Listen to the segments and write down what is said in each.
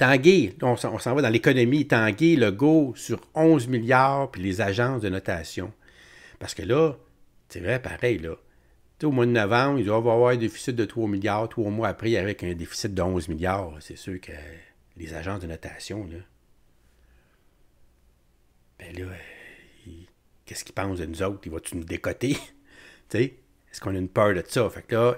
Tanguay, on s'en va dans l'économie. Tanguay, Legault sur 11 milliards, puis les agences de notation. Parce que là, c'est vrai, pareil, là. Au mois de novembre, il doit y avoir un déficit de 3 milliards. 3 mois après, avec un déficit de 11 milliards. C'est sûr que les agences de notation, là, ben là, qu'est-ce qu'ils pensent de nous autres? Ils vont-tu nous décoter? Est-ce qu'on a une peur de ça? Fait que là,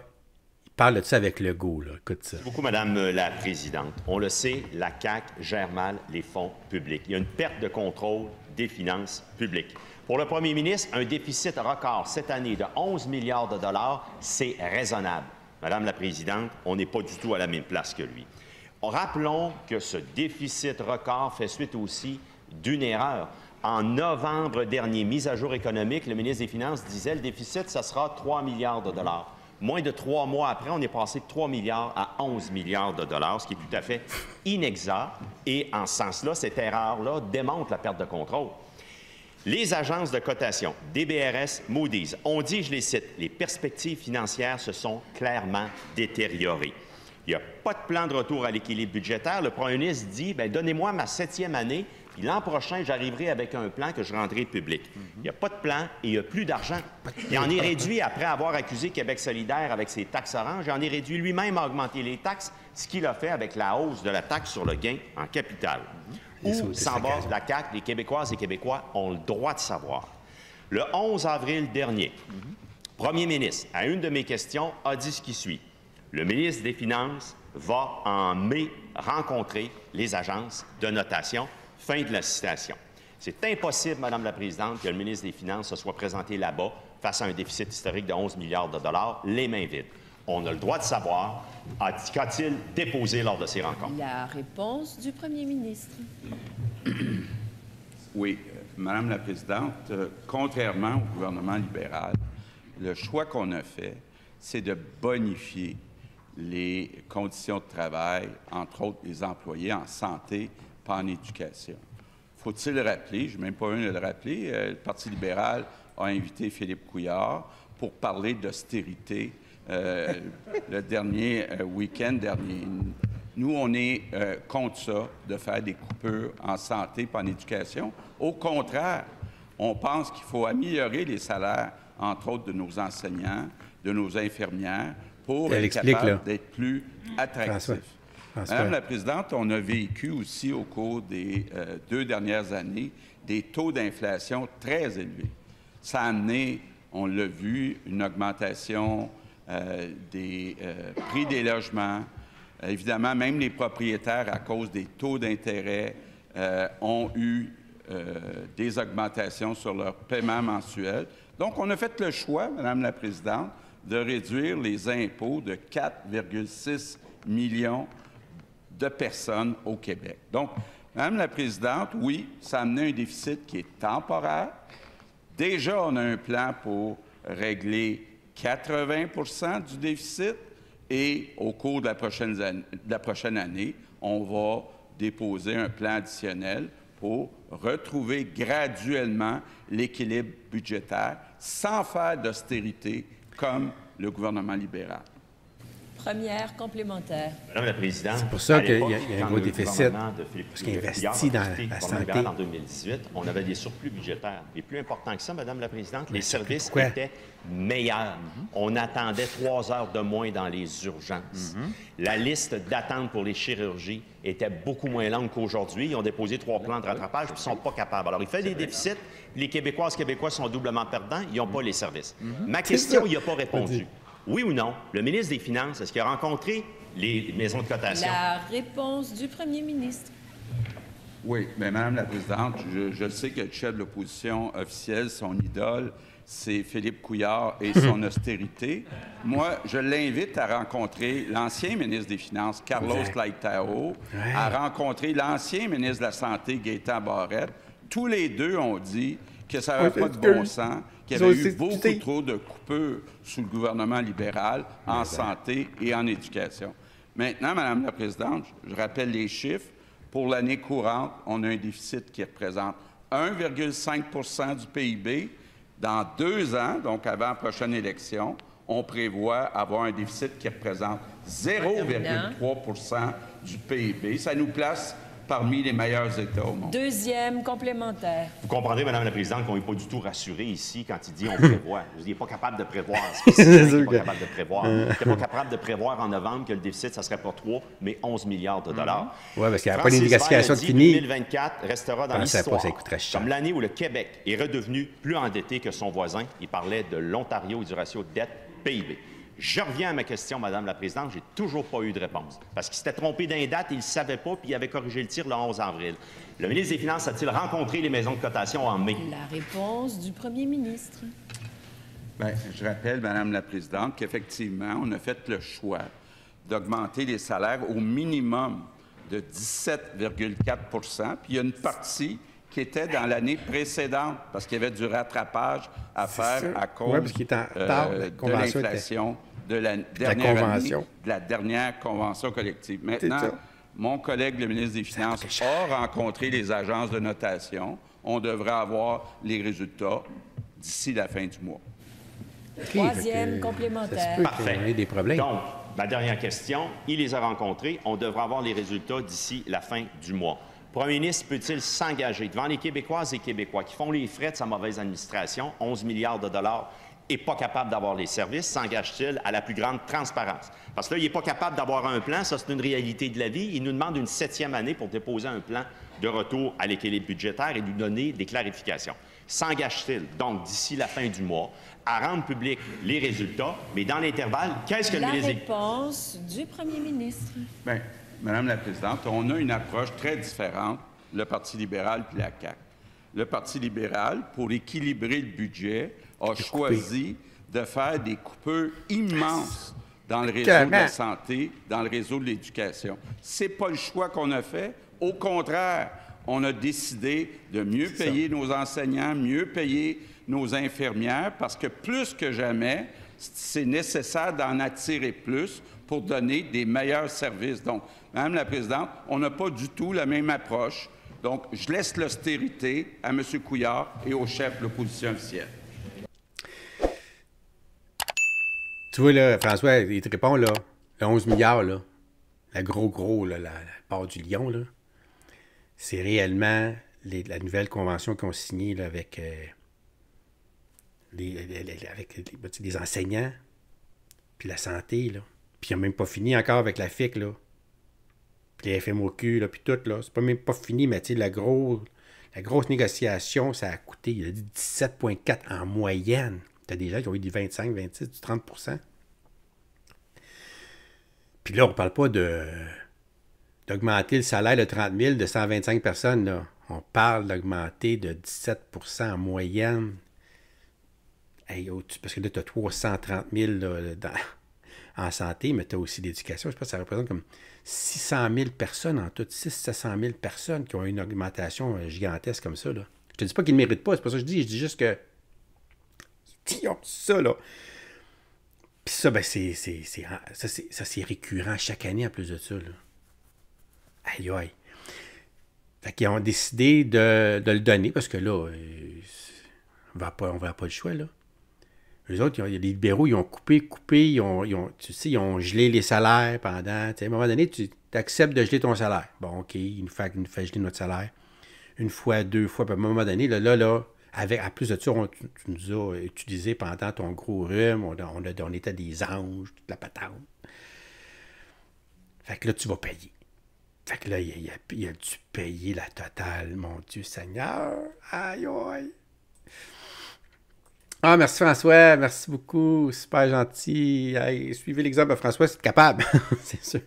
il parle de ça avec Legault, là. Écoute ça. Merci beaucoup, Madame la Présidente. On le sait, la CAQ gère mal les fonds publics. Il y a une perte de contrôle des finances publiques. Pour le premier ministre, un déficit record cette année de 11 milliards de dollars, c'est raisonnable. Madame la Présidente, on n'est pas du tout à la même place que lui. Rappelons que ce déficit record fait suite aussi d'une erreur. En novembre dernier, mise à jour économique, le ministre des Finances disait le déficit, ça sera 3 milliards de dollars. Moins de 3 mois après, on est passé de 3 milliards à 11 milliards de dollars, ce qui est tout à fait inexact. Et en ce sens-là, cette erreur-là démontre la perte de contrôle. Les agences de cotation, DBRS, Moody's, ont dit, je les cite, les perspectives financières se sont clairement détériorées. Il n'y a pas de plan de retour à l'équilibre budgétaire. Le premier ministre dit, bien, donnez-moi ma 7e année, puis l'an prochain, j'arriverai avec un plan que je rendrai public. Il n'y a pas de plan et il n'y a plus d'argent. Il en est réduit après avoir accusé Québec solidaire avec ses taxes oranges. Il en est réduit lui-même à augmenter les taxes, ce qu'il a fait avec la hausse de la taxe sur le gain en capital. Où s'en va la CAQ? Les Québécoises et Québécois ont le droit de savoir. Le 11 avril dernier, premier ministre, à une de mes questions, a dit ce qui suit. Le ministre des Finances va en mai rencontrer les agences de notation. Fin de la citation. C'est impossible, Madame la Présidente, que le ministre des Finances se soit présenté là-bas face à un déficit historique de 11 milliards de dollars, les mains vides. On a le droit de savoir, qu'a-t-il déposé lors de ces rencontres? La réponse du premier ministre. Oui, Madame la Présidente, contrairement au gouvernement libéral, le choix qu'on a fait, c'est de bonifier les conditions de travail, entre autres les employés en santé, pas en éducation. Faut-il le rappeler? Je n'ai même pas eu à le rappeler. Le Parti libéral a invité Philippe Couillard pour parler d'austérité le dernier week-end dernier. Nous, on est contre ça, de faire des coupures en santé pas en éducation. Au contraire, on pense qu'il faut améliorer les salaires, entre autres, de nos enseignants, de nos infirmières, pour être capable d'être plus attractifs. Madame la Présidente, on a vécu aussi au cours des 2 dernières années des taux d'inflation très élevés. Ça a amené, on l'a vu, une augmentation des prix des logements. Évidemment, même les propriétaires, à cause des taux d'intérêt, ont eu des augmentations sur leur paiement mensuel. Donc, on a fait le choix, Madame la Présidente, de réduire les impôts de 4,6 millions de personnes au Québec. Donc, Madame la Présidente, oui, ça a amené un déficit qui est temporaire. Déjà, on a un plan pour régler 80 du déficit et au cours de la prochaine année, on va déposer un plan additionnel pour retrouver graduellement l'équilibre budgétaire sans faire d'austérité comme le gouvernement libéral. Première complémentaire. Madame la Présidente, c'est pour ça qu'il y a un gros déficit, parce qu'il investit dans la santé. En 2018, on avait des surplus budgétaires. Et plus important que ça, Madame la Présidente, les services étaient meilleurs. On attendait 3 heures de moins dans les urgences. La liste d'attente pour les chirurgies était beaucoup moins longue qu'aujourd'hui. Ils ont déposé 3 plans de rattrapage et ils ne sont pas capables. Alors, il fait des déficits. Les Québécois sont doublement perdants. Ils n'ont pas les services. Ma question, il n'a pas répondu. Oui ou non, le ministre des Finances, est-ce qu'il a rencontré les maisons de cotation? La réponse du premier ministre. Oui, mais Madame la Présidente, je sais que le chef de l'opposition officielle, son idole, c'est Philippe Couillard et son austérité. Moi, je l'invite à rencontrer l'ancien ministre des Finances, Carlos Laitao, à rencontrer l'ancien ministre de la Santé, Gaétan Barrette. Tous les deux ont dit que ça n'avait pas de bon sens, qu'il y avait eu beaucoup trop de coupures sous le gouvernement libéral en santé et en éducation. Maintenant, Madame la Présidente, je rappelle les chiffres. Pour l'année courante, on a un déficit qui représente 1,5 du PIB. Dans 2 ans, donc avant la prochaine élection, on prévoit avoir un déficit qui représente 0,3 du PIB. Ça nous place parmi les meilleurs États au monde. Deuxième complémentaire. Vous comprendrez, Mme la Présidente, qu'on n'est pas du tout rassuré ici quand il dit on prévoit. Il n'est pas capable de prévoir. C'est pas capable de prévoir. Il n'était pas capable de prévoir en novembre que le déficit, ça ne serait pas 3, mais 11 milliards de dollars. Oui, parce qu'il n'y a pas d'indication de fini. 2024 restera dans l'histoire comme l'année où le Québec est redevenu plus endetté que son voisin. Il parlait de l'Ontario et du ratio dette-PIB. Je reviens à ma question, Madame la Présidente. J'ai toujours pas eu de réponse. Parce qu'il s'était trompé d'un date, il ne savait pas, puis il avait corrigé le tir le 11 avril. Le ministre des Finances a-t-il rencontré les maisons de cotation en mai? La réponse du premier ministre. Bien, je rappelle, Madame la Présidente, qu'effectivement, on a fait le choix d'augmenter les salaires au minimum de 17,4 puis il y a une partie qui était dans l'année précédente, parce qu'il y avait du rattrapage à faire à cause de l'inflation de la dernière convention collective. Maintenant, mon collègue, le ministre des Finances, a rencontré les agences de notation. On devrait avoir les résultats d'ici la fin du mois. Troisième complémentaire. Parfait. Des problèmes. Donc, ma dernière question, il les a rencontrés. On devrait avoir les résultats d'ici la fin du mois. Le premier ministre peut-il s'engager devant les Québécoises et Québécois qui font les frais de sa mauvaise administration, 11 milliards de dollars, et pas capable d'avoir les services, s'engage-t-il à la plus grande transparence? Parce que là, il n'est pas capable d'avoir un plan, ça c'est une réalité de la vie. Il nous demande une 7e année pour déposer un plan de retour à l'équilibre budgétaire et lui donner des clarifications. S'engage-t-il, donc, d'ici la fin du mois, à rendre publics les résultats, mais dans l'intervalle, qu'est-ce que le ministre... La réponse du premier ministre. Bien, Madame la Présidente, on a une approche très différente, le Parti libéral puis la CAQ. Le Parti libéral, pour équilibrer le budget, a choisi de faire des coupures immenses dans le réseau de la santé, dans le réseau de l'éducation. C'est pas le choix qu'on a fait. Au contraire, on a décidé de mieux payer nos enseignants, mieux payer nos infirmières, parce que plus que jamais, c'est nécessaire d'en attirer plus pour donner des meilleurs services. Donc, Madame la Présidente, on n'a pas du tout la même approche. Donc, je laisse l'austérité à M. Couillard et au chef de l'opposition officielle. Tu vois, là, François, il te répond, là, le 11 milliards, là, la part du lion, là, c'est réellement la nouvelle convention qu'on a signée là, avec les enseignants, puis la santé, là. Puis il n'a même pas fini encore avec la FIC, là. Puis les FMOQ, là, puis tout, là. C'est même pas fini, mais tu sais, la grosse négociation, ça a coûté, il a dit 17,4 en moyenne. T'as des gens qui ont eu du 25, 26, du 30 %. Puis là, on ne parle pas d'augmenter le salaire de 30 000 de 125 personnes, là. On parle d'augmenter de 17 % en moyenne. Hey, parce que là, tu as 330 000 là, en santé, mais tu as aussi l'éducation. Je pense que ça représente comme 600 000 personnes en tout, 600 000 personnes qui ont une augmentation gigantesque comme ça. Là. Je te dis pas qu'ils ne méritent pas, c'est pas ça que je dis juste que ils ont ça, là. Puis ça, ben, c'est récurrent chaque année en plus de ça, là. Aïe, aïe. Fait qu'ils ont décidé de le donner parce que là, on va pas le choix, là. Eux autres, les libéraux, ils ont coupé, ils ont gelé les salaires pendant... À un moment donné, tu acceptes de geler ton salaire. Bon, OK, il nous fait geler notre salaire. Une fois, deux fois, puis à un moment donné, là, à plus de ça, tu nous as utilisé pendant ton gros rhume, on était des anges, toute la patente. Fait que là, tu vas payer. Fait que là, il a dû payer la totale, mon Dieu Seigneur. Aïe, aïe. Ah, merci François, merci beaucoup, super gentil. Hey, suivez l'exemple de François, c'est capable, c'est sûr.